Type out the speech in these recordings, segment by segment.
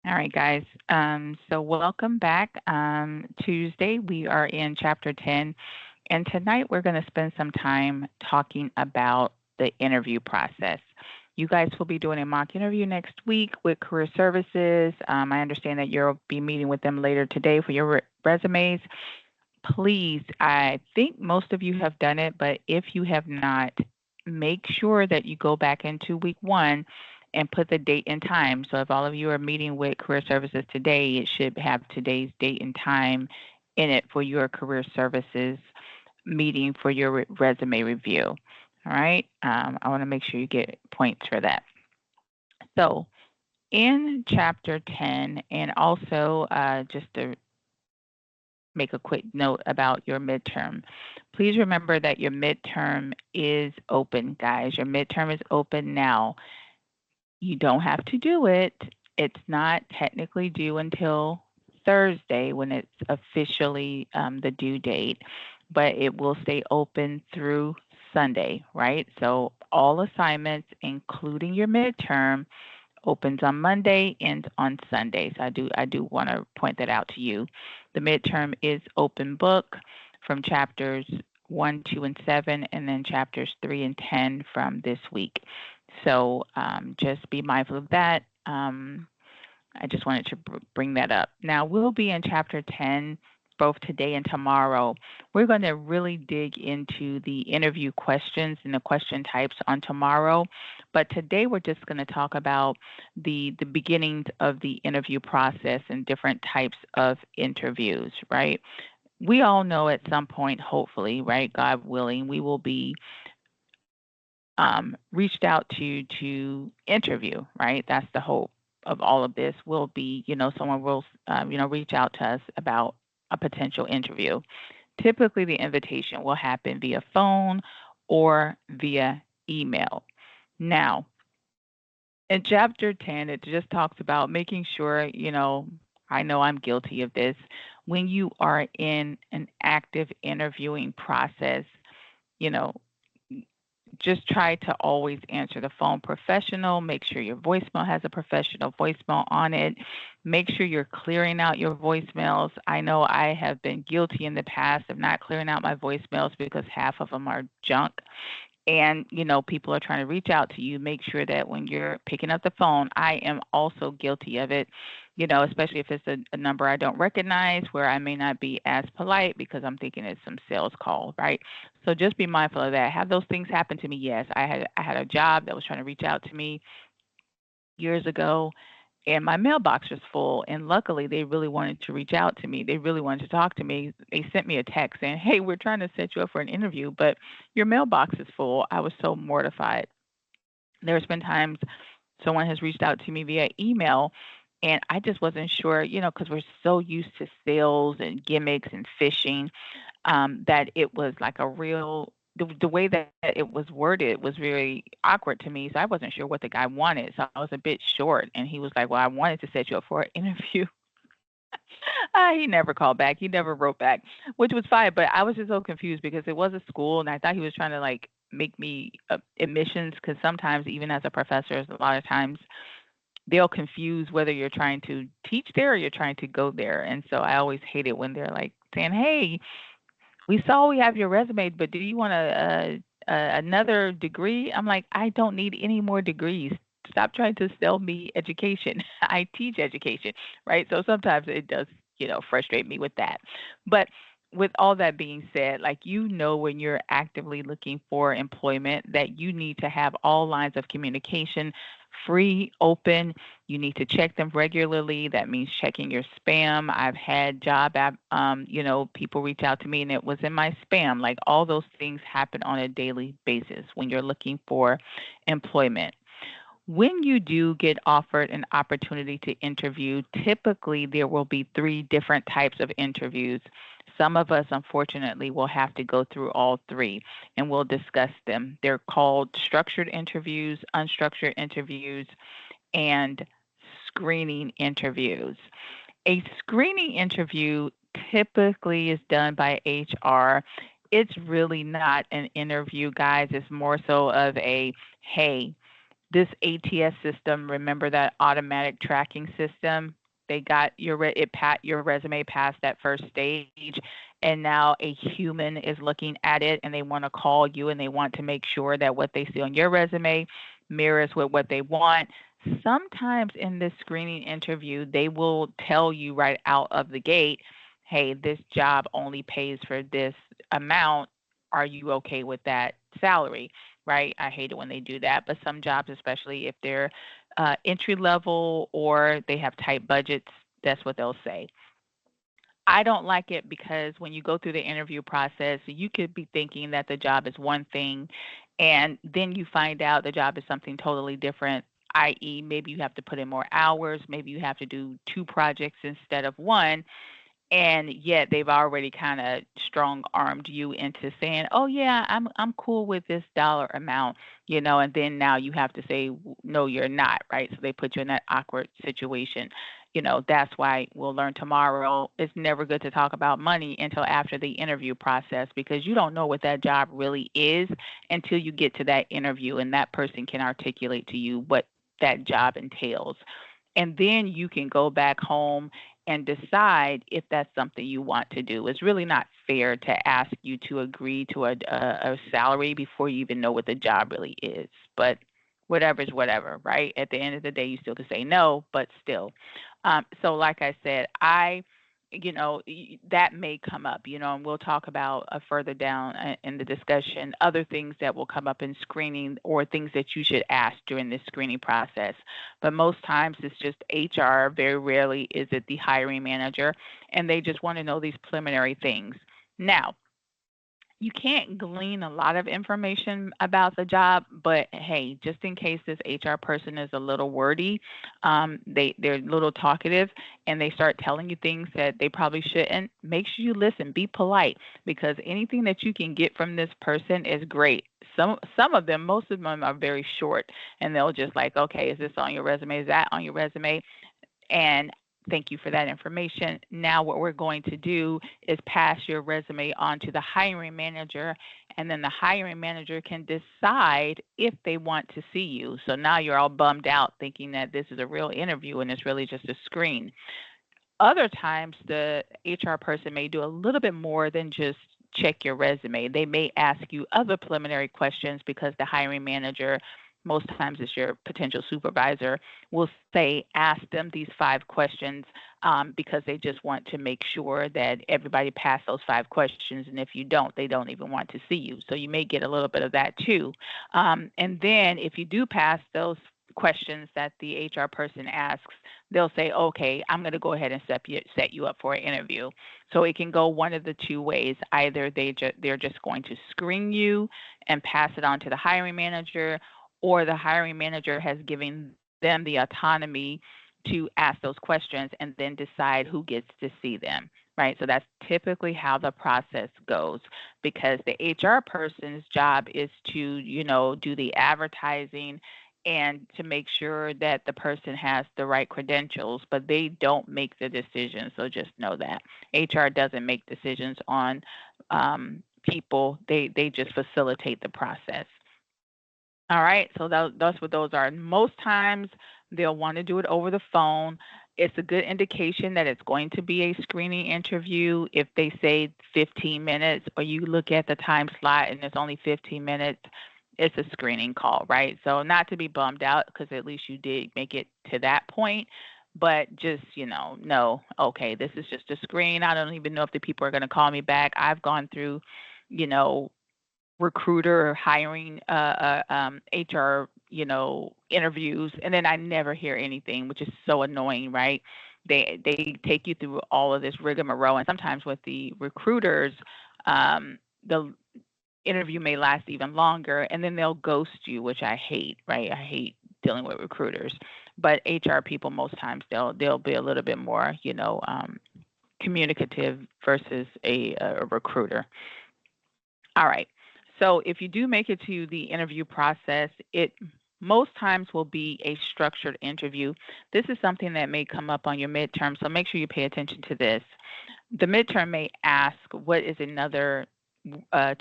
All right, guys. So welcome back. Tuesday, we are in chapter 10, and tonight we're going to spend some time talking about the interview process. You guys will be doing a mock interview next week with Career Services. I understand that you'll be meeting with them later today for your resumes. Please, I think most of you have done it, but if you have not, make sure that you go back into week one and put the date and time. So if all of you are meeting with Career Services today, it should have today's date and time in it for your Career Services meeting for your resume review. All right. I want to make sure you get points for that. So in chapter 10, and also just to make a quick note about your midterm. Please remember that your midterm is open, guys. Your midterm is open now. You don't have to do it. It's not technically due until Thursday when it's officially the due date, but it will stay open through Sunday, right? So all assignments, including your midterm, opens on Monday, ends on Sunday. So I do want to point that out to you. The midterm is open book from chapters 1, 2, and 7, and then chapters 3 and 10 from this week. So just be mindful of that. I just wanted to bring that up. Now, we'll be in chapter 10 both today and tomorrow. We're going to really dig into the interview questions and the question types on tomorrow. But today, we're just going to talk about the beginnings of the interview process and different types of interviews, right? We all know at some point, hopefully, right, God willing, we will be reached out to interview, right? That's the hope of all of this. Will be, someone will, reach out to us about a potential interview. Typically, the invitation will happen via phone or via email. Now, in chapter 10, it just talks about making sure, I know I'm guilty of this. When you are in an active interviewing process, you know, just try to always answer the phone professional. Make sure your voicemail has a professional voicemail on it. Make sure you're clearing out your voicemails. I know I have been guilty in the past of not clearing out my voicemails because half of them are junk. And people are trying to reach out to you. Make sure that when you're picking up the phone, I am also guilty of it, especially if it's a number I don't recognize, where I may not be as polite because I'm thinking it's some sales call, right? So just be mindful of that. Have those things happen to me? Yes. I had a job that was trying to reach out to me years ago, and my mailbox was full, and luckily they really wanted to reach out to me. They really wanted to talk to me. They sent me a text saying, "Hey, we're trying to set you up for an interview, but your mailbox is full." I was so mortified. There's been times someone has reached out to me via email, and I just wasn't sure, because we're so used to sales and gimmicks and phishing, that it was like a real the way that it was worded was very awkward to me. So I wasn't sure what the guy wanted. So I was a bit short, and he was like, "Well, I wanted to set you up for an interview." He never called back. He never wrote back, which was fine. But I was just so confused because it was a school, and I thought he was trying to like make me admissions. Because sometimes, even as a professor, a lot of times they'll confuse whether you're trying to teach there or you're trying to go there. And so I always hate it when they're like saying, "Hey, we saw we have your resume, but do you want another degree?" I'm like, I don't need any more degrees. Stop trying to sell me education. I teach education, right? So sometimes it does, frustrate me with that. But with all that being said, like, when you're actively looking for employment, that you need to have all lines of communication free, open. You need to check them regularly. That means checking your spam. I've had job app, people reach out to me and it was in my spam. Like, all those things happen on a daily basis when you're looking for employment. When you do get offered an opportunity to interview, typically there will be three different types of interviews. Some of us, unfortunately, will have to go through all three, and we'll discuss them. They're called structured interviews, unstructured interviews, and screening interviews. A screening interview typically is done by HR. It's really not an interview, guys. It's more so of a, hey, This ATS system, remember that automatic tracking system? They got your resume past that first stage, and now a human is looking at it, and they want to call you, and they want to make sure that what they see on your resume mirrors with what they want. Sometimes in this screening interview, they will tell you right out of the gate, hey, this job only pays for this amount. Are you okay with that salary? Right? I hate it when they do that, but some jobs, especially if they're entry level or they have tight budgets, that's what they'll say. I don't like it because when you go through the interview process, you could be thinking that the job is one thing, and then you find out the job is something totally different, i.e., maybe you have to put in more hours, maybe you have to do two projects instead of one, and yet they've already kind of strong armed you into saying, "Oh yeah, I'm cool with this dollar amount," and then now you have to say, "No, you're not," right? So they put you in that awkward situation. That's why we'll learn tomorrow. It's never good to talk about money until after the interview process because you don't know what that job really is until you get to that interview and that person can articulate to you what that job entails. And then you can go back home and decide if that's something you want to do. It's really not fair to ask you to agree to a salary before you even know what the job really is. But whatever is whatever, right? At the end of the day, you still can say no, but still. So, like I said, that may come up, and we'll talk about further down in the discussion other things that will come up in screening or things that you should ask during this screening process. But most times it's just HR. Very rarely is it the hiring manager, and they just want to know these preliminary things. Now, you can't glean a lot of information about the job, but hey, just in case this HR person is a little wordy, they're a little talkative, and they start telling you things that they probably shouldn't. Make sure you listen, be polite, because anything that you can get from this person is great. Some of them, most of them are very short, and they'll just like, okay, is this on your resume? Is that on your resume? And thank you for that information. Now, what we're going to do is pass your resume on to the hiring manager, and then the hiring manager can decide if they want to see you. So now you're all bummed out thinking that this is a real interview and it's really just a screen. Other times, the HR person may do a little bit more than just check your resume. They may ask you other preliminary questions because the hiring manager, most times it's your potential supervisor, will say, ask them these 5 questions because they just want to make sure that everybody passed those 5 questions. And if you don't, they don't even want to see you. So you may get a little bit of that too. And then if you do pass those questions that the HR person asks, they'll say, okay, I'm going to go ahead and set you up for an interview. So it can go one of the two ways. Either they're just going to screen you and pass it on to the hiring manager, or the hiring manager has given them the autonomy to ask those questions and then decide who gets to see them, right? So that's typically how the process goes, because the HR person's job is to, do the advertising and to make sure that the person has the right credentials, but they don't make the decision. So just know that HR doesn't make decisions on people. They just facilitate the process. All right, so that's what those are. Most times they'll want to do it over the phone. It's a good indication that it's going to be a screening interview if they say 15 minutes or you look at the time slot and it's only 15 minutes. It's a screening call, right? So not to be bummed out because at least you did make it to that point, but just, know, okay, this is just a screen. I don't even know if the people are going to call me back. I've gone through, you know, recruiter or hiring HR, interviews, and then I never hear anything, which is so annoying, right? They take you through all of this rigmarole, and sometimes with the recruiters, the interview may last even longer, and then they'll ghost you, which I hate, right? I hate dealing with recruiters, but HR people most times they'll be a little bit more, communicative versus a recruiter. All right. So if you do make it to the interview process, it most times will be a structured interview. This is something that may come up on your midterm, so make sure you pay attention to this. The midterm may ask, what is another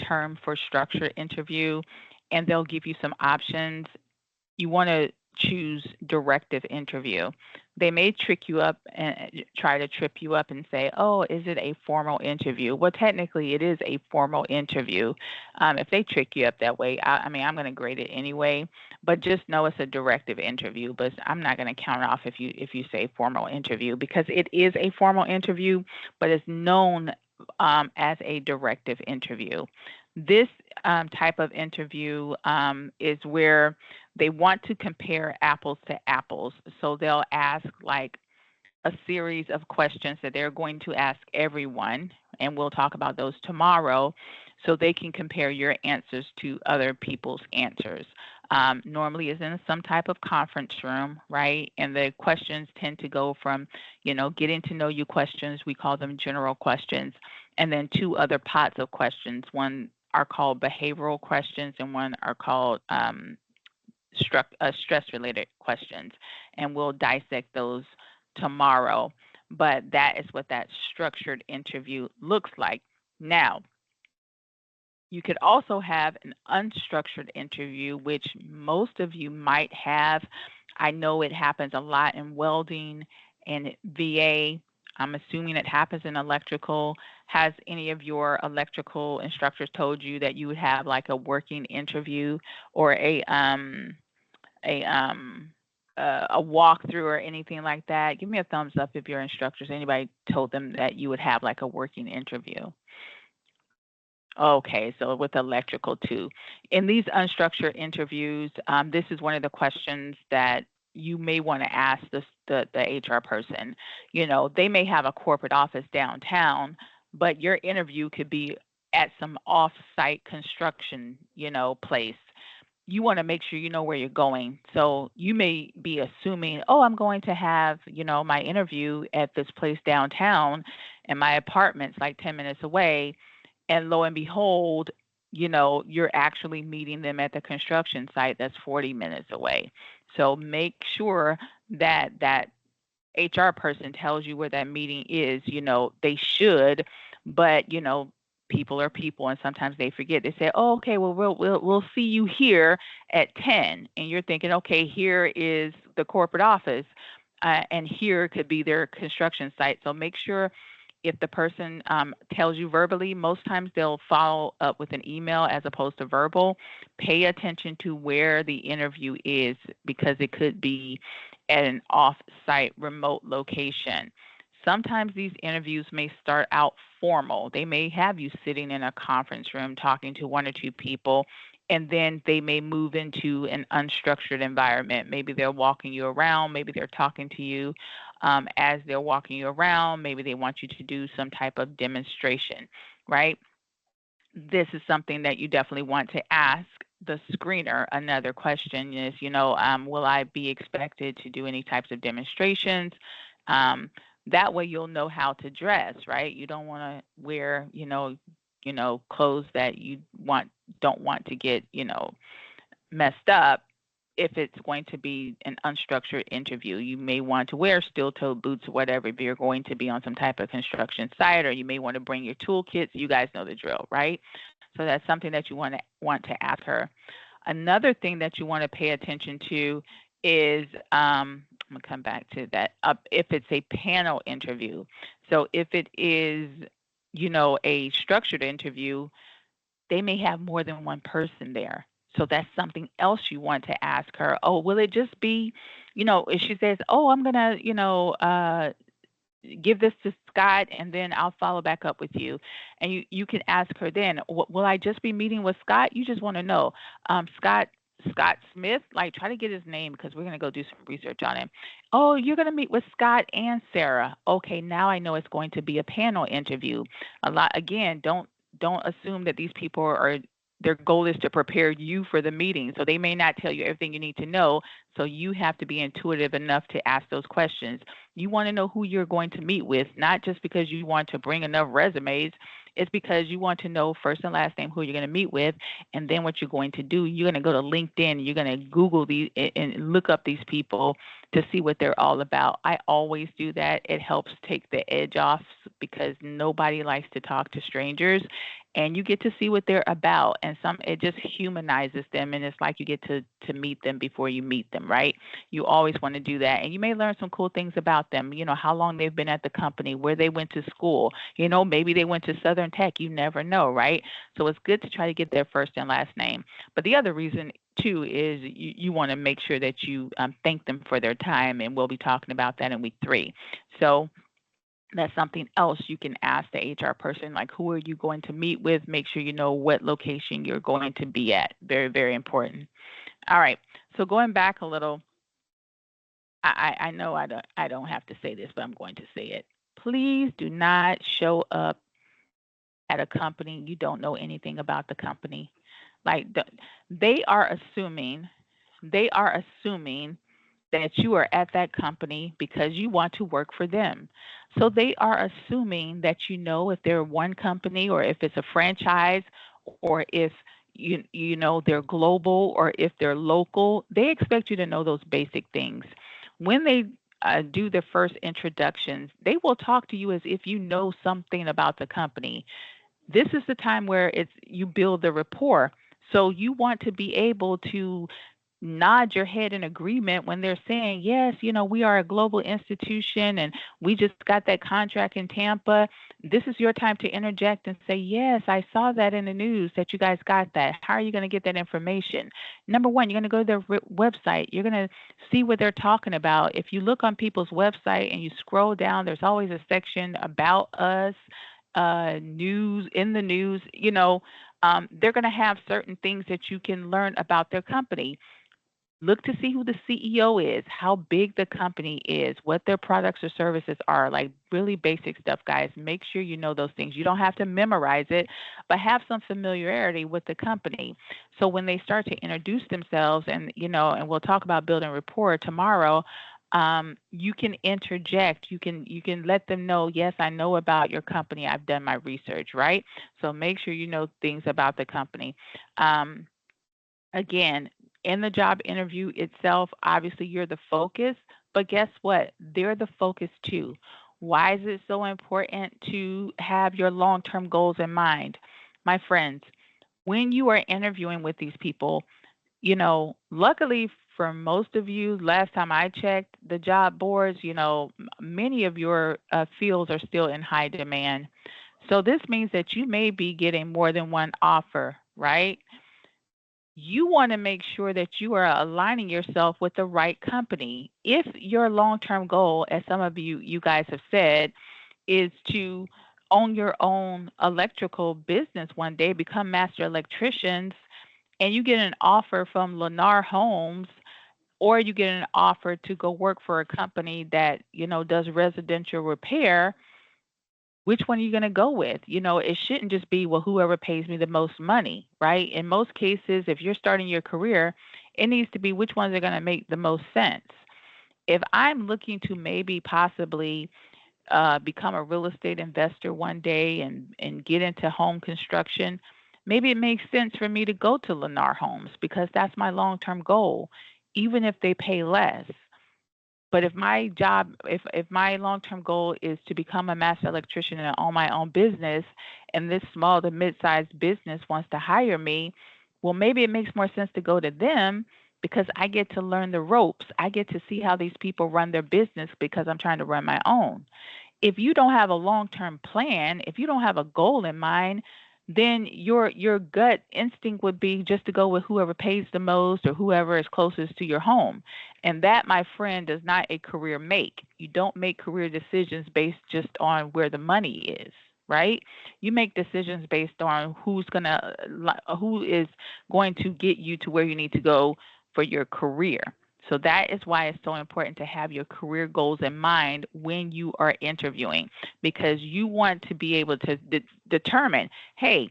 term for structured interview? And they'll give you some options. you want to choose directive interview. They may trick you up and try to trip you up and say, "Oh, is it a formal interview?" Well, technically, it is a formal interview. If they trick you up that way, I mean, I'm going to grade it anyway. But just know it's a directive interview. But I'm not going to count off if you say formal interview, because it is a formal interview, but it's known as a directive interview. This type of interview is where they want to compare apples to apples. So they'll ask like a series of questions that they're going to ask everyone, and we'll talk about those tomorrow, so they can compare your answers to other people's answers. Normally, it's in some type of conference room, right? And the questions tend to go from, getting to know you questions. We call them general questions, and then two other pots of questions. One are called behavioral questions, and one are called stress-related questions, and we'll dissect those tomorrow. But that is what that structured interview looks like. Now, you could also have an unstructured interview, which most of you might have. I know it happens a lot in welding and VA. I'm assuming it happens in electrical. Has any of your electrical instructors told you that you would have like a working interview or a um a walkthrough or anything like that? Give me a thumbs up if your instructors, anybody told them that you would have like a working interview. Okay, so with electrical too. In these unstructured interviews, this is one of the questions that you may want to ask the HR person. They may have a corporate office downtown, but your interview could be at some off-site construction, place. You want to make sure you know where you're going. So you may be assuming, oh, I'm going to have, my interview at this place downtown, and my apartment's like 10 minutes away. And lo and behold, you're actually meeting them at the construction site that's 40 minutes away. So make sure that HR person tells you where that meeting is. They should, but people are people, and sometimes they forget. They say, "Oh, okay, well, we'll see you here at 10," and you're thinking, "Okay, here is the corporate office, and here could be their construction site." So make sure, if the person tells you verbally, most times they'll follow up with an email as opposed to verbal. Pay attention to where the interview is, because it could be at an off-site remote location. Sometimes these interviews may start out formal. They may have you sitting in a conference room talking to one or two people, and then they may move into an unstructured environment. Maybe they're walking you around. Maybe they're talking to you as they're walking you around. Maybe they want you to do some type of demonstration, right? This is something that you definitely want to ask the screener. Another question is, will I be expected to do any types of demonstrations? That way you'll know how to dress, right? You don't want to wear, clothes that you don't want to get, messed up. If it's going to be an unstructured interview, you may want to wear steel-toed boots or whatever if you're going to be on some type of construction site, or you may want to bring your toolkits. You guys know the drill, right? So that's something that you want to ask her. Another thing that you want to pay attention to is, I'm going to come back to that, if it's a panel interview. So if it is, a structured interview, they may have more than one person there. So that's something else you want to ask her. Oh, will it just be, if she says, oh, I'm going to, give this to Scott, and then I'll follow back up with you. And you can ask her then, will I just be meeting with Scott? You just want to know, Scott Smith, like try to get his name, because we're going to go do some research on him. Oh, you're going to meet with Scott and Sarah. Okay, now I know it's going to be a panel interview. Again, don't assume that these people their goal is to prepare you for the meeting. So they may not tell you everything you need to know. So you have to be intuitive enough to ask those questions. You want to know who you're going to meet with, not just because you want to bring enough resumes. It's because you want to know first and last name who you're going to meet with. And then what you're going to do, you're going to go to LinkedIn, you're going to Google these and look up these people to see what they're all about. I always do that. It helps take the edge off, because nobody likes to talk to strangers. and you get to see what they're about, and it just humanizes them, and it's like you get to meet them before you meet them, right? You always want to do that, and you may learn some cool things about them, how long they've been at the company, where they went to school, maybe they went to Southern Tech, you never know, right? So it's good to try to get their first and last name. But the other reason too is you want to make sure that you thank them for their time, and we'll be talking about that in week 3. So that's something else you can ask the HR person, like, who are you going to meet with? Make sure you know what location you're going to be at. Very, very important. All right. So going back a little, I know I don't have to say this, but I'm going to say it. Please do not show up at a company you don't know anything about the company. Like they are assuming they are assuming that you are at that company because you want to work for them. So they are assuming that you know if they're one company or if it's a franchise or if you know they're global or if they're local. They expect you to know those basic things. When they do their first introductions, they will talk to you as if you know something about the company. This is the time where it's you build the rapport. So you want to be able to nod your head in agreement when they're saying, yes, we are a global institution and we just got that contract in Tampa. This is your time to interject and say, yes, I saw that in the news that you guys got that. How are you going to get that information? Number one, you're going to go to their website. You're going to see what they're talking about. If you look on people's website and you scroll down, there's always a section about us, news, in the news. They're going to have certain things that you can learn about their company. Look to see who the CEO is, how big the company is, what their products or services are, like really basic stuff, guys. Make sure you know those things. You don't have to memorize it, but have some familiarity with the company. So when they start to introduce themselves and we'll talk about building rapport tomorrow, you can interject. You can let them know, yes, I know about your company. I've done my research, right? So make sure you know things about the company. Um, Again, in the job interview itself, obviously you're the focus, but guess what? They're the focus too. Why is it so important to have your long term goals in mind? My friends, when you are interviewing with these people, luckily for most of you, last time I checked the job boards, many of your fields are still in high demand. So this means that you may be getting more than one offer, right? You want to make sure that you are aligning yourself with the right company. If your long-term goal, as some of you guys have said, is to own your own electrical business one day, become master electricians, and you get an offer from Lennar Homes, or you get an offer to go work for a company that does residential repair, which one are you going to go with? It shouldn't just be, well, whoever pays me the most money, right? In most cases, if you're starting your career, it needs to be which ones are going to make the most sense. If I'm looking to maybe possibly become a real estate investor one day and get into home construction, maybe it makes sense for me to go to Lennar Homes because that's my long term goal, even if they pay less. But if my long-term goal is to become a master electrician and own my own business, and this small to mid-sized business wants to hire me, well, maybe it makes more sense to go to them because I get to learn the ropes. I get to see how these people run their business because I'm trying to run my own. If you don't have a long-term plan, if you don't have a goal in mind, then your gut instinct would be just to go with whoever pays the most or whoever is closest to your home. And that, my friend, is not a career make. You don't make career decisions based just on where the money is, right? You make decisions based on who is going to get you to where you need to go for your career. So that is why it's so important to have your career goals in mind when you are interviewing, because you want to be able to determine, hey,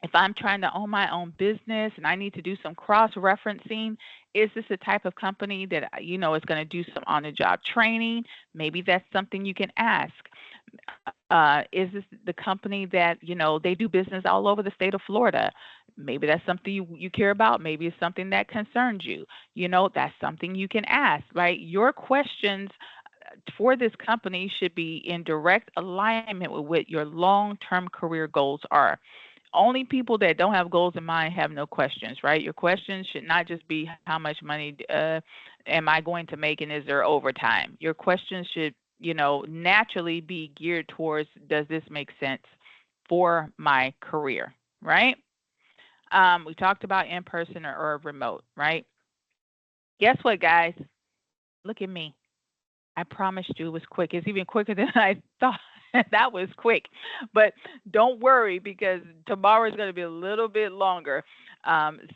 if I'm trying to own my own business and I need to do some cross referencing, is this the type of company that is going to do some on the job training? Maybe that's something you can ask. Is this the company that they do business all over the state of Florida? Maybe that's something you care about. Maybe it's something that concerns you. That's something you can ask, right? Your questions for this company should be in direct alignment with what your long-term career goals are. Only people that don't have goals in mind have no questions, right? Your questions should not just be how much money am I going to make and is there overtime? Your questions should, naturally be geared towards, does this make sense for my career, right? We talked about in person or remote, right? Guess what, guys? Look at me. I promised you it was quick. It's even quicker than I thought. That was quick. But don't worry because tomorrow is going to be a little bit longer.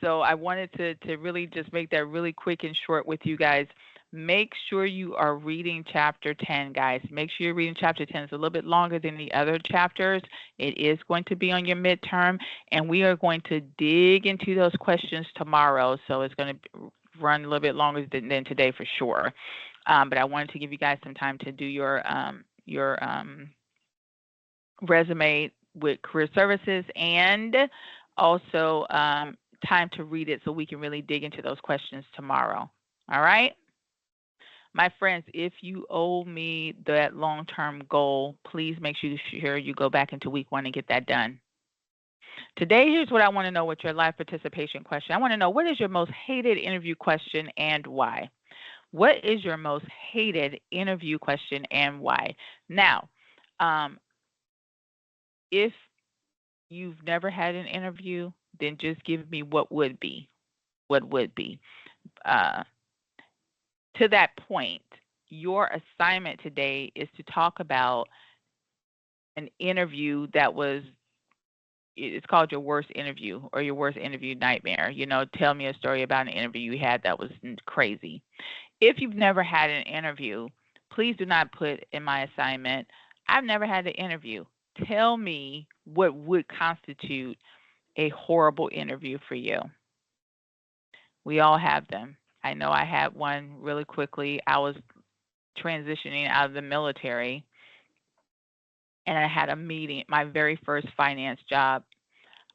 So I wanted to really just make that really quick and short with you guys. Make sure you are reading chapter 10, guys. Make sure you're reading chapter 10. It's a little bit longer than the other chapters. It is going to be on your midterm, and we are going to dig into those questions tomorrow. So it's going to run a little bit longer than today for sure. But I wanted to give you guys some time to do your resume with career services and also time to read it so we can really dig into those questions tomorrow. All right? My friends, if you owe me that long-term goal, please make sure you go back into week 1 and get that done. Today, here's what I want to know with your live participation question. I want to know, what is your most hated interview question and why? What is your most hated interview question and why? Now, if you've never had an interview, then just give me what would be. What would be. Uh, to that point, your assignment today is to talk about an interview that was, it's called your worst interview or your worst interview nightmare. Tell me a story about an interview you had that was crazy. If you've never had an interview, please do not put in my assignment, I've never had an interview. Tell me what would constitute a horrible interview for you. We all have them. I know I had one really quickly. I was transitioning out of the military and I had a meeting, my very first finance job.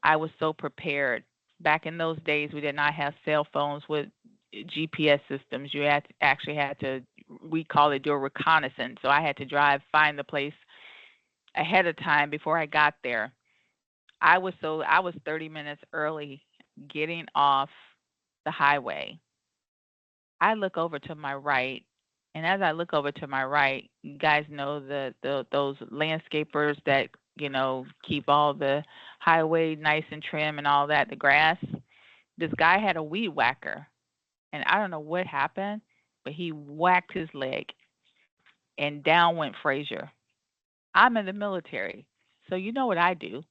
I was so prepared. Back in those days, we did not have cell phones with GPS systems. You actually had to, we call it, do a reconnaissance. So I had to find the place ahead of time before I got there. I was 30 minutes early getting off the highway. I look over to my right, and as I look over to my right, you guys know those landscapers that keep all the highway nice and trim and all that, the grass. This guy had a weed whacker, and I don't know what happened, but he whacked his leg, and down went Frazier. I'm in the military, so you know what I do?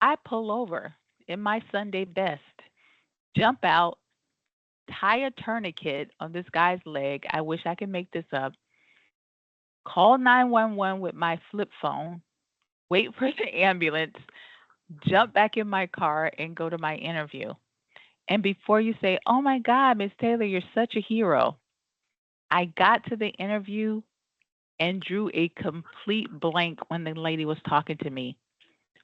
I pull over in my Sunday best, jump out, tie a tourniquet on this guy's leg. I wish I could make this up. Call 911 with my flip phone, wait for the ambulance, jump back in my car, and go to my interview. And before you say, oh my God, Miss Taylor, you're such a hero, I got to the interview and drew a complete blank when the lady was talking to me.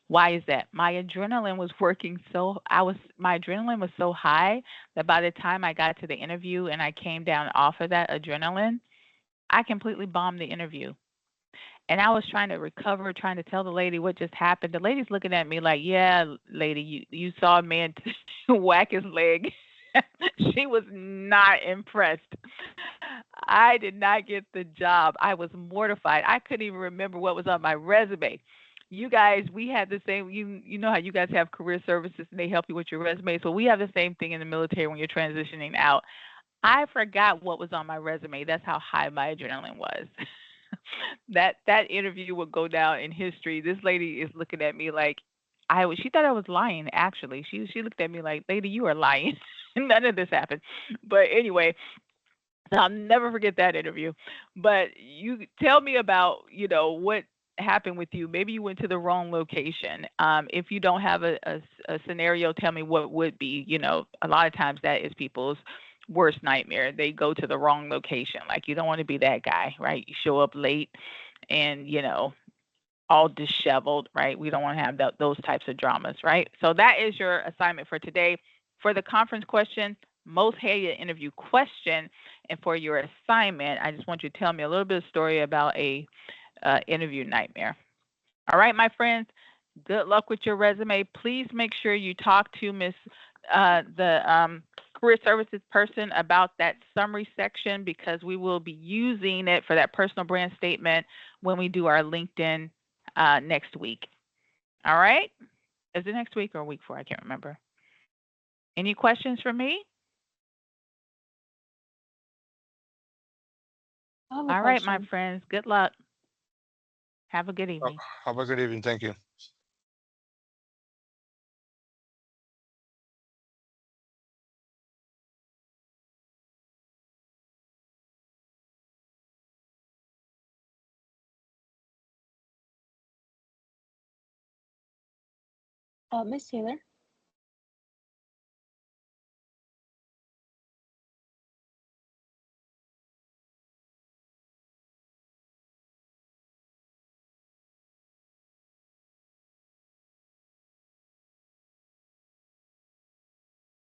Why is that? My adrenaline was working my adrenaline was so high that by the time I got to the interview and I came down off of that adrenaline, I completely bombed the interview. And I was trying to recover, trying to tell the lady what just happened. The lady's looking at me like, yeah, lady, you saw a man whack his leg. She was not impressed. I did not get the job. I was mortified. I couldn't even remember what was on my resume. You guys, we had the same, you know how you guys have career services and they help you with your resume. So we have the same thing in the military when you're transitioning out. I forgot what was on my resume. That's how high my adrenaline was. That interview will go down in history. This lady is looking at me like she thought I was lying, actually. She looked at me like, lady, you are lying. None of this happened. But anyway, so I'll never forget that interview. But you tell me about, what happened with you. Maybe you went to the wrong location. If you don't have a scenario, tell me what would be. A lot of times that is people's worst nightmare. They go to the wrong location. Like, you don't want to be that guy, right? You show up late and, all disheveled, right? We don't want to have those types of dramas, right? So that is your assignment for today. For the conference question, most hated interview question, and for your assignment, I just want you to tell me a little bit of story about a interview nightmare. All right, my friends, Good luck with your resume. Please make sure you talk to the career services person about that summary section because we will be using it for that personal brand statement when we do our LinkedIn next week. All right? Is it next week or week 4? I can't remember. Any questions for me? I have a All right, my question. friends. Good luck. Have a good Uh, evening. have a good evening. Thank you. Miss Taylor?